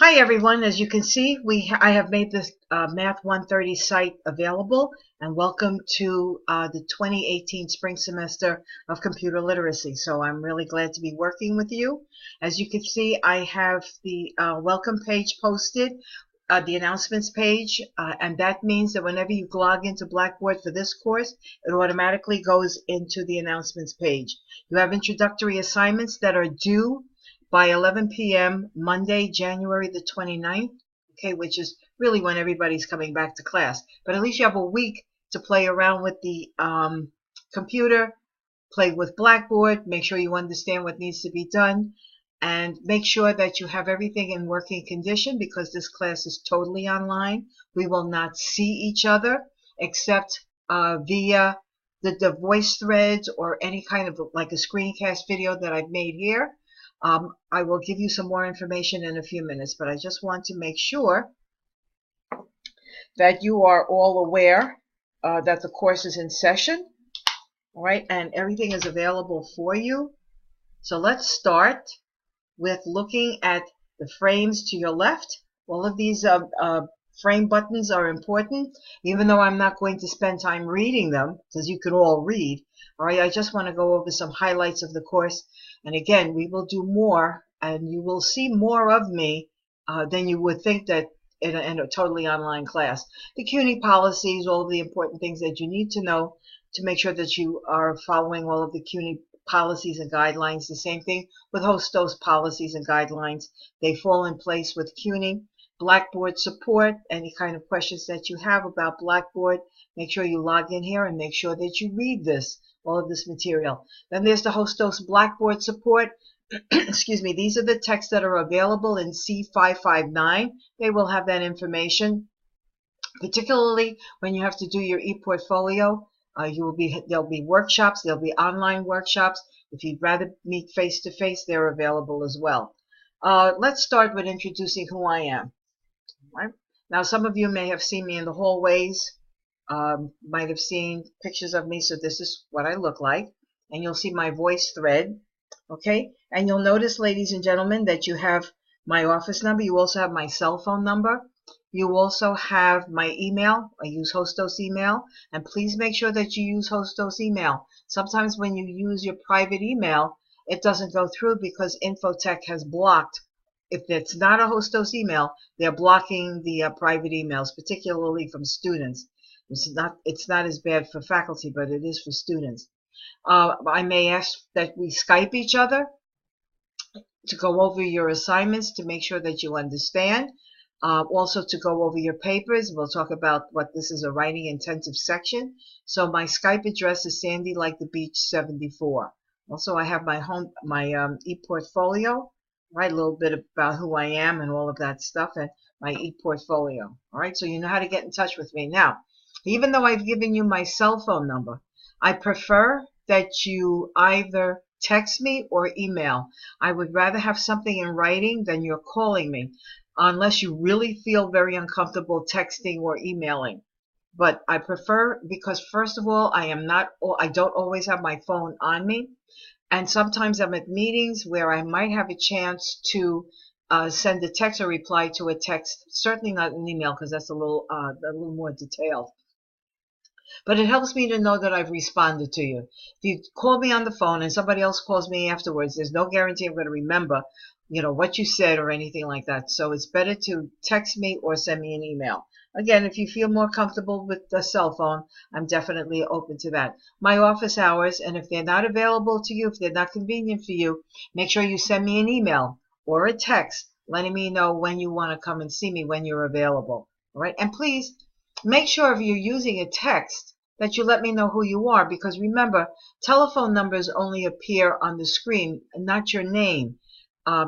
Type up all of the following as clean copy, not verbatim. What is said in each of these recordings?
Hi everyone, as you can see, I have made this Math 130 site available, and welcome to the 2018 spring semester of computer literacy. So I'm really glad to be working with you. As you can see, I have the welcome page posted, the announcements page, and that means that whenever you log into Blackboard for this course, it automatically goes into the announcements page. You have introductory assignments that are due by 11 p.m. Monday, January the 29th, okay, which is really when everybody's coming back to class. But at least you have a week to play around with the computer, play with Blackboard, make sure you understand what needs to be done, and make sure that you have everything in working condition because this class is totally online. We will not see each other except via the voice threads or any kind of like a screencast video that I've made here. I will give you some more information in a few minutes, but I just want to make sure that you are all aware that the course is in session, all right, and everything is available for you. So let's start with looking at the frames to your left. All of these frame buttons are important, even though I'm not going to spend time reading them because you could all read. All right, I just want to go over some highlights of the course. And again, we will do more, and you will see more of me than you would think that in a totally online class. The CUNY policies, all of the important things that you need to know to make sure that you are following all of the CUNY policies and guidelines. The same thing with Hostos policies and guidelines. They fall in place with CUNY. Blackboard support, any kind of questions that you have about Blackboard, make sure you log in here and make sure that you read this, all of this material. Then there's the Hostos Blackboard support. Excuse me, these are the texts that are available in C559. They will have that information, particularly when you have to do your e-portfolio. There'll be workshops, there'll be online workshops. If you'd rather meet face to face, they're available as well. Let's start with introducing who I am. Right? Now, some of you may have seen me in the hallways, might have seen pictures of me, so this is what I look like. And you'll see my voice thread, okay? And you'll notice, ladies and gentlemen, that you have my office number. You also have my cell phone number. You also have my email. I use Hostos email. And please make sure that you use Hostos email. Sometimes when you use your private email, it doesn't go through because Infotech has blocked. If it's not a Hostos email, they're blocking the private emails, particularly from students. It's not as bad for faculty, but it is for students. I may ask that we Skype each other to go over your assignments to make sure that you understand. Also to go over your papers. We'll talk about what this is, a writing intensive section. So my Skype address is Sandy Like the Beach 74. Also, I have my e-portfolio. Right, a little bit about who I am and all of that stuff, and my e-portfolio. All right, so you know how to get in touch with me. Now, even though I've given you my cell phone number, I prefer that you either text me or email. I would rather have something in writing than you're calling me, unless you really feel very uncomfortable texting or emailing. But I prefer, because first of all, I don't always have my phone on me. And sometimes I'm at meetings where I might have a chance to send a text or reply to a text. Certainly not an email because that's a little more detailed. But it helps me to know that I've responded to you. If you call me on the phone and somebody else calls me afterwards, there's no guarantee I'm going to remember, what you said or anything like that. So it's better to text me or send me an email. Again, if you feel more comfortable with the cell phone, I'm definitely open to that. My office hours, and if they're not available to you, if they're not convenient for you, make sure you send me an email or a text letting me know when you want to come and see me, when you're available. All right? And please make sure if you're using a text that you let me know who you are, because remember, telephone numbers only appear on the screen, not your name,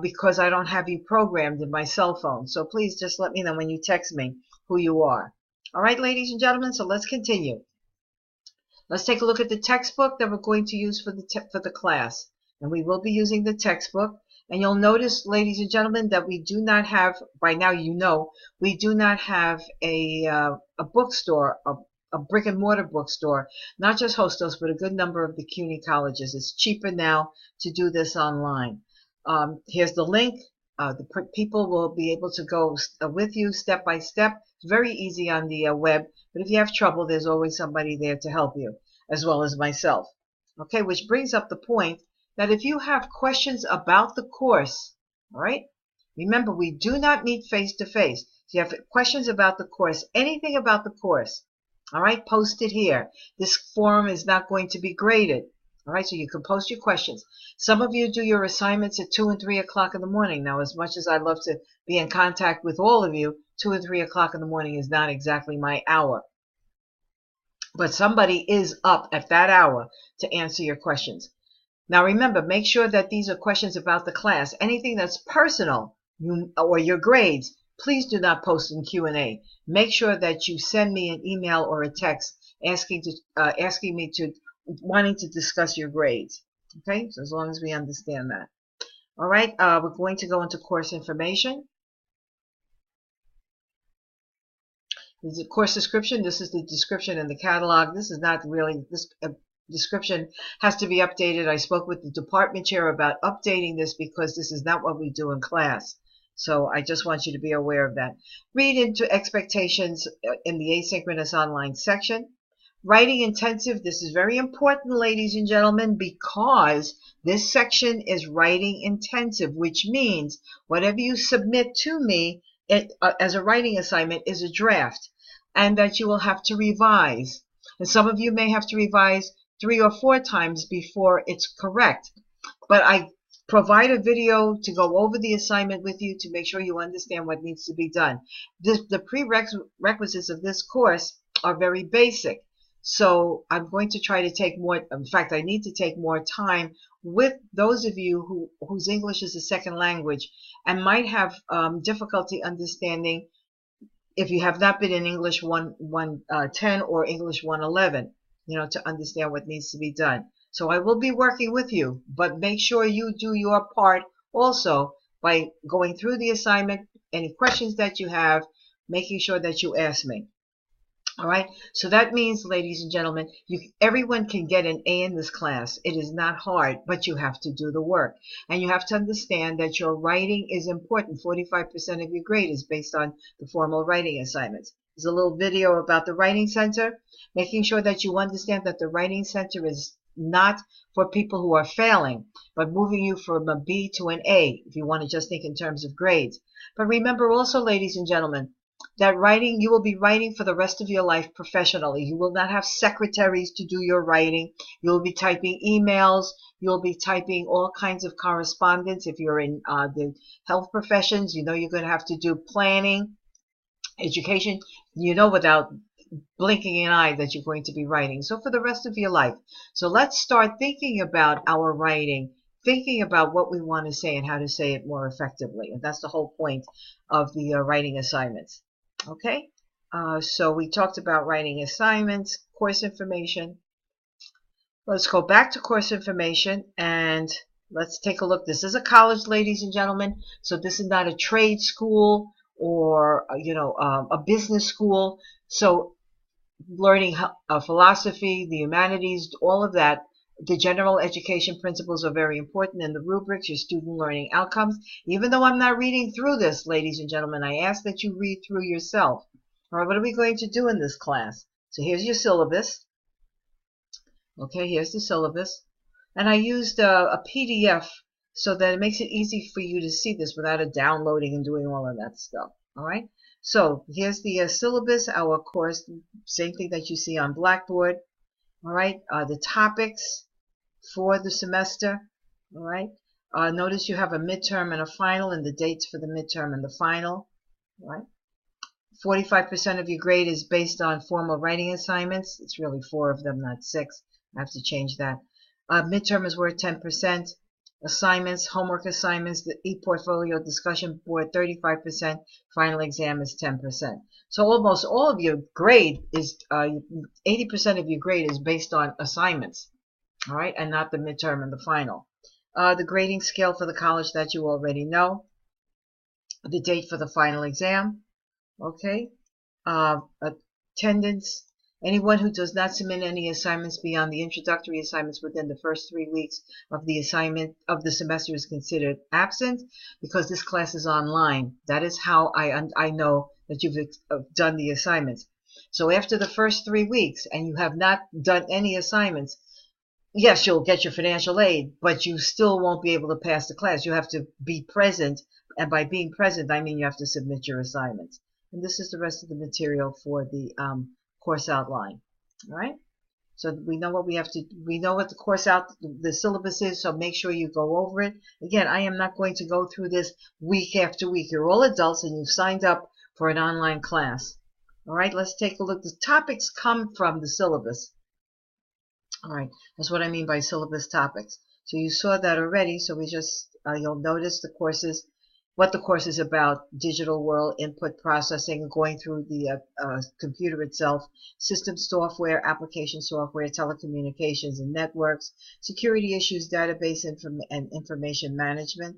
because I don't have you programmed in my cell phone. So please just let me know when you text me who you are. All right, ladies and gentlemen, so let's continue. Let's take a look at the textbook that we're going to use for the class. And we will be using the textbook. And you'll notice, ladies and gentlemen, that we do not have, by now you know, we do not have a bookstore, a brick and mortar bookstore, not just Hostos, but a good number of the CUNY colleges. It's cheaper now to do this online. Here's the link. people will be able to go with you step by step. It's very easy on the web, but if you have trouble, there's always somebody there to help you, as well as myself. Okay, which brings up the point that if you have questions about the course, all right, remember we do not meet face to face. If you have questions about the course, anything about the course, all right, post it here. This forum is not going to be graded. All right, so you can post your questions. Some of you do your assignments at 2 and 3 o'clock in the morning. Now, as much as I'd love to be in contact with all of you, 2 and 3 o'clock in the morning is not exactly my hour. But somebody is up at that hour to answer your questions. Now, remember, make sure that these are questions about the class. Anything that's personal or your grades, please do not post in Q&A. Make sure that you send me an email or a text asking me to wanting to discuss your grades. Okay, so as long as we understand that. All right, we're going to go into course information. This is a course description. This is the description in the catalog. This is not really, this description has to be updated. I spoke with the department chair about updating this because this is not what we do in class. So I just want you to be aware of that. Read into expectations in the asynchronous online section. Writing intensive, this is very important, ladies and gentlemen, because this section is writing intensive, which means whatever you submit to me as a writing assignment is a draft, and that you will have to revise. And some of you may have to revise 3 or 4 times before it's correct. But I provide a video to go over the assignment with you to make sure you understand what needs to be done. The prerequisites of this course are very basic. So I'm going to try to take more, in fact, I need to take more time with those of you whose English is a second language and might have difficulty understanding if you have not been in English 110 or English 111, to understand what needs to be done. So I will be working with you, but make sure you do your part also by going through the assignment, any questions that you have, making sure that you ask me. All right, so that means, ladies and gentlemen, everyone can get an A in this class. It is not hard, but you have to do the work. And you have to understand that your writing is important. 45% of your grade is based on the formal writing assignments. There's a little video about the Writing Center, making sure that you understand that the Writing Center is not for people who are failing, but moving you from a B to an A, if you want to just think in terms of grades. But remember also, ladies and gentlemen, that writing, you will be writing for the rest of your life professionally. You will not have secretaries to do your writing. You'll be typing emails. You'll be typing all kinds of correspondence. If you're in the health professions, you're going to have to do planning, education, without blinking an eye that you're going to be writing. So for the rest of your life. So let's start thinking about our writing, thinking about what we want to say and how to say it more effectively. And that's the whole point of the writing assignments. Okay, so we talked about writing assignments, course information. Let's go back to course information and let's take a look. This is a college, ladies and gentlemen, so this is not a trade school or a business school. So learning philosophy, the humanities, all of that, the general education principles are very important in the rubrics, your student learning outcomes. Even though I'm not reading through this, ladies and gentlemen, I ask that you read through yourself. All right, what are we going to do in this class? So here's your syllabus. Okay, here's the syllabus. And I used a PDF so that it makes it easy for you to see this without downloading and doing all of that stuff. All right, so here's the syllabus, our course, same thing that you see on Blackboard. All right, the topics for the semester. All right, notice you have a midterm and a final and the dates for the midterm and the final. All right, 45% of your grade is based on formal writing assignments. It's really 4 of them, not 6. I have to change that. Midterm is worth 10%. Assignments, homework assignments, the e-portfolio discussion board, 35%. Final exam is 10%. So almost all of your grade is, 80% of your grade is based on assignments, all right, and not the midterm and the final. The grading scale for the college that you already know. The date for the final exam, okay. Attendance, Anyone who does not submit any assignments beyond the introductory assignments within the first 3 weeks of the semester is considered absent, because this class is online. That is how I know that you've done the assignments. So after the first 3 weeks and you have not done any assignments, yes, you'll get your financial aid, but you still won't be able to pass the class. You have to be present, and by being present, I mean you have to submit your assignments. And this is the rest of the material for the course outline. All right, so we know what we know what the syllabus is, so make sure you go over it. Again, I am not going to go through this week after week. You're all adults and you've signed up for an online class. All right, let's take a look. The topics come from the syllabus. All right, that's what I mean by syllabus topics. So you saw that already, so we just, you'll notice the courses, what the course is about: digital world, input processing, going through the computer itself, system software, application software, telecommunications and networks, security issues, database and information management,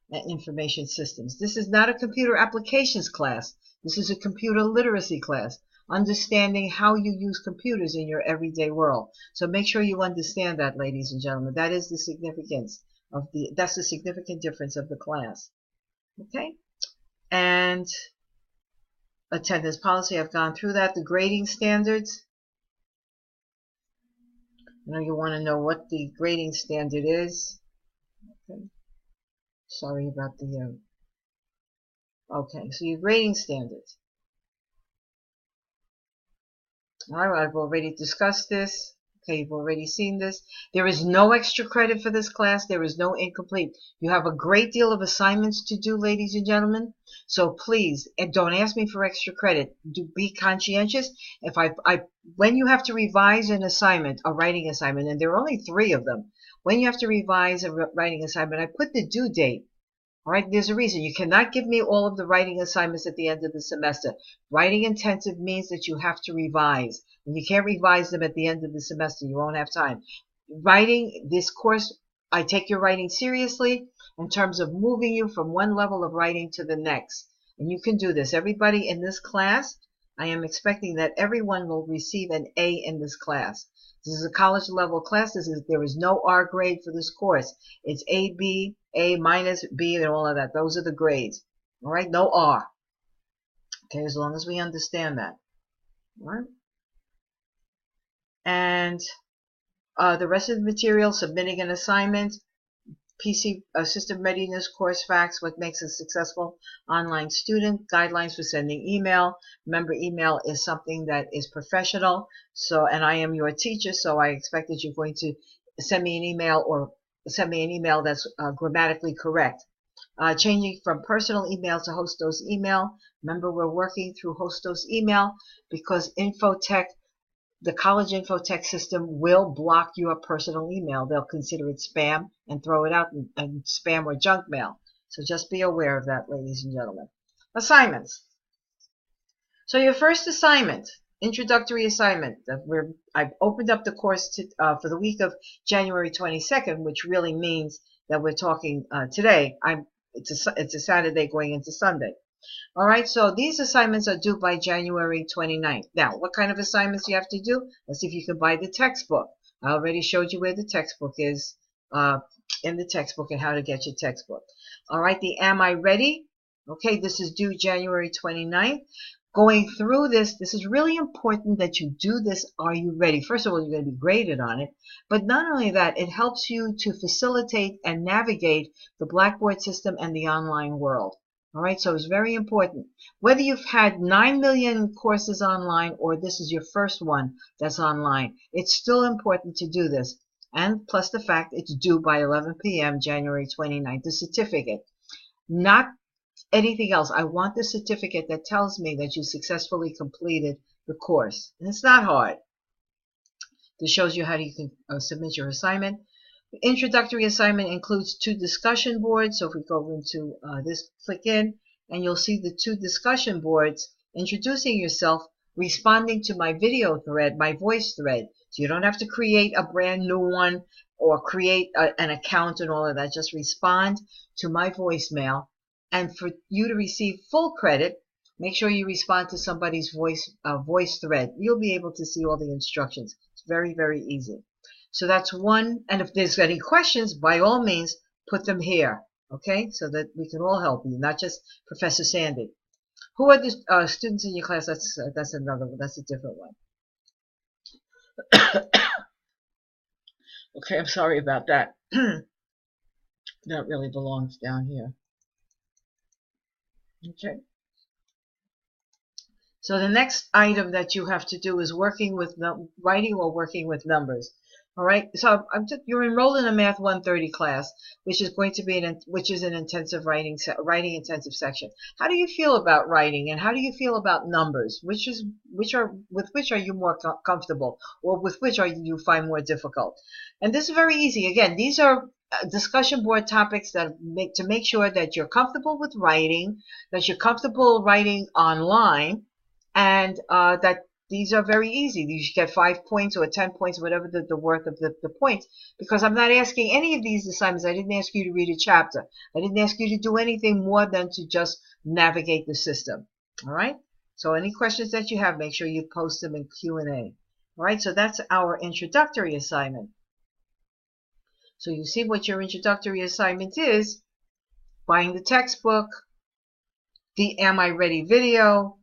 and information systems. This is not a computer applications class. This is a computer literacy class, understanding how you use computers in your everyday world. So make sure you understand that, ladies and gentlemen. That is the significance of that's the significant difference of the class. Okay, and attendance policy, I've gone through that. The grading standards, I know you want to know what the grading standard is. Okay, sorry about the okay, so your grading standards. All right, I've already discussed this. Okay, you've already seen this. There is no extra credit for this class. There is no incomplete. You have a great deal of assignments to do, ladies and gentlemen. So please, and don't ask me for extra credit. Be conscientious. If when you have to revise an assignment, a writing assignment, and there are only 3 of them, when you have to revise a writing assignment, I put the due date. All right, there's a reason. You cannot give me all of the writing assignments at the end of the semester. Writing intensive means that you have to revise. And you can't revise them at the end of the semester. You won't have time. Writing, this course, I take your writing seriously in terms of moving you from one level of writing to the next. And you can do this. Everybody in this class, I am expecting that everyone will receive an A in this class. This is a college level class. There is no R grade for this course. It's A, B, A minus, B, and all of that. Those are the grades. All right, no R. Okay, as long as we understand that. All right. And the rest of the material, submitting an assignment, PC system readiness, course facts, what makes a successful online student, guidelines for sending email. Remember, email is something that is professional. So, and I am your teacher, so I expect that you're going to send me an email, or send me an email that's grammatically correct. Changing from personal email to Hostos email. Remember, we're working through Hostos email because Infotech, the college Infotech system, will block your personal email. They'll consider it spam and throw it out in spam or junk mail. So just be aware of that, ladies and gentlemen. Assignments. So your first assignment, introductory assignment, I've opened up the course for the week of January 22nd, which really means that we're talking today. It's a Saturday going into Sunday. All right, so these assignments are due by January 29th. Now, what kind of assignments you have to do? Let's see if you can buy the textbook. I already showed you where the textbook is in the textbook and how to get your textbook. All right, the Am I Ready? Okay, this is due January 29th. Going through this is really important that you do this. Are you ready? First of all, you're going to be graded on it. But not only that, it helps you to facilitate and navigate the Blackboard system and the online world. All right, so it's very important. Whether you've had 9 million courses online or this is your first one that's online, it's still important to do this. And plus the fact it's due by 11 p.m. January 29th, the certificate. Not anything else. I want the certificate that tells me that you successfully completed the course. And it's not hard. This shows you how you can submit your assignment. The introductory assignment includes 2 discussion boards. So if we go into this, click in, and you'll see the 2 discussion boards, introducing yourself, responding to my video thread, my voice thread. So you don't have to create a brand new one or create an account and all of that. Just respond to my voicemail. And for you to receive full credit, Make sure you respond to somebody's voice thread. You'll be able to see all the instructions. It's very, very easy. So that's one. And if there's any questions, by all means, put them here. Okay, so that we can all help you, not just Professor Sandy. Who are the students in your class? That's another one. That's a different one. Okay, I'm sorry about that. That really belongs down here. Okay. So the next item that you have to do is writing or working with numbers. All right. So you're enrolled in a Math 130 class, which is going to be an intensive writing intensive section. How do you feel about writing, and how do you feel about numbers? With which are you more comfortable, or with which are you find more difficult? And this is very easy. Again, these are discussion board topics that make sure that you're comfortable with writing, that you're comfortable writing online, and that these are very easy. You should get 5 points or 10 points, whatever the worth of the points, because I'm not asking any of these assignments. I didn't ask you to read a chapter. I didn't ask you to do anything more than to just navigate the system. All right? So any questions that you have, make sure you post them in Q&A. All right? So that's our introductory assignment. So you see what your introductory assignment is: buying the textbook, the Am I Ready video,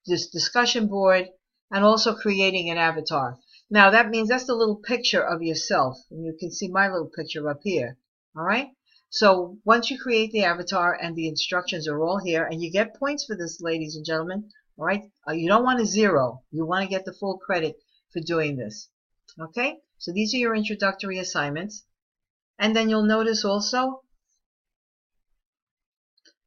this discussion board, and also creating an avatar. Now that means that's the little picture of yourself, and you can see my little picture up here. All right? So once you create the avatar, and the instructions are all here, and you get points for this, ladies and gentlemen. All right? You don't want a 0. You want to get the full credit for doing this. Okay? So these are your introductory assignments. And then you'll notice also,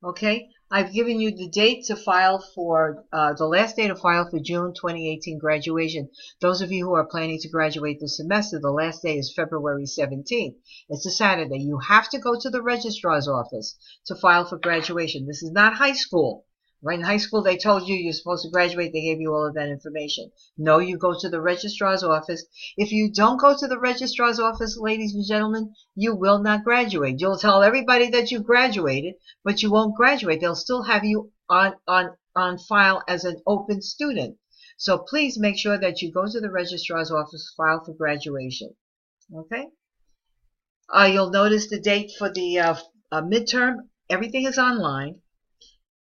okay, I've given you the date to file for, the last day to file for June 2018 graduation. Those of you who are planning to graduate this semester, the last day is February 17th. It's a Saturday. You have to go to the registrar's office to file for graduation. This is not high school. Right? In high school, they told you you're supposed to graduate. They gave you all of that information. No, you go to the registrar's office. If you don't go to the registrar's office, ladies and gentlemen, you will not graduate. You'll tell everybody that you graduated, but you won't graduate. They'll still have you on file as an open student. So please make sure that you go to the registrar's office, file for graduation. Okay? You'll notice the date for the midterm. Everything is online.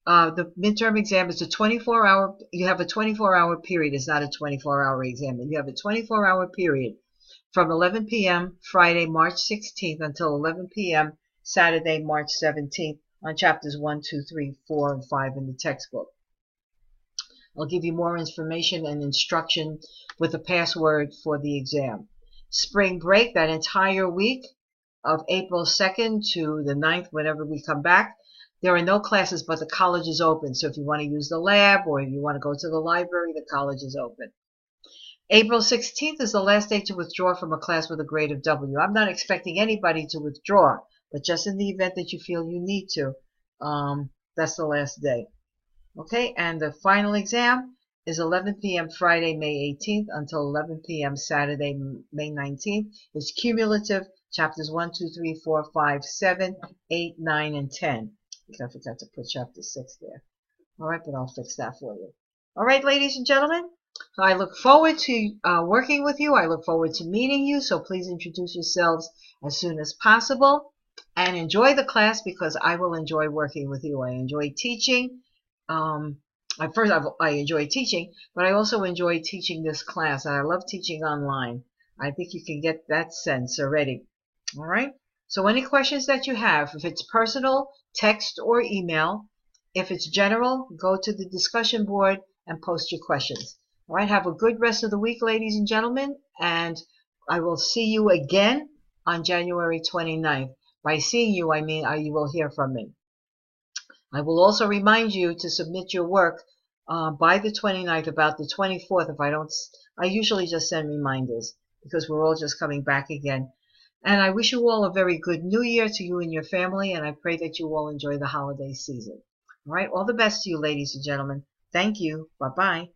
The midterm exam is a 24-hour. You have a 24-hour period. It's not a 24-hour exam. You have a 24-hour period from 11 p.m. Friday, March 16th until 11 p.m. Saturday, March 17th on chapters 1, 2, 3, 4, and 5 in the textbook. I'll give you more information and instruction with a password for the exam. Spring break, that entire week of April 2nd to the 9th, whenever we come back, there are no classes, but the college is open. So if you want to use the lab, or if you want to go to the library, the college is open. April 16th is the last day to withdraw from a class with a grade of W. I'm not expecting anybody to withdraw, but just in the event that you feel you need to, that's the last day. Okay, and the final exam is 11 p.m. Friday, May 18th until 11 p.m. Saturday, May 19th. It's cumulative, chapters 1, 2, 3, 4, 5, 7, 8, 9, and 10. I forgot to put chapter 6 there. All right, but I'll fix that for you. All right, ladies and gentlemen, I look forward to working with you. I look forward to meeting you, so please introduce yourselves as soon as possible and enjoy the class, because I will enjoy working with you. I enjoy teaching. I enjoy teaching, but I also enjoy teaching this class, and I love teaching online. I think you can get that sense already. All right? So any questions that you have, if it's personal, text or email. If it's general, go to the discussion board and post your questions. All right, have a good rest of the week, ladies and gentlemen, and I will see you again on January 29th. By seeing you, I mean you will hear from me. I will also remind you to submit your work by the 29th. About the 24th, if I don't, I usually just send reminders, because we're all just coming back again. And I wish you all a very good New Year to you and your family, and I pray that you all enjoy the holiday season. All right, all the best to you, ladies and gentlemen. Thank you. Bye-bye.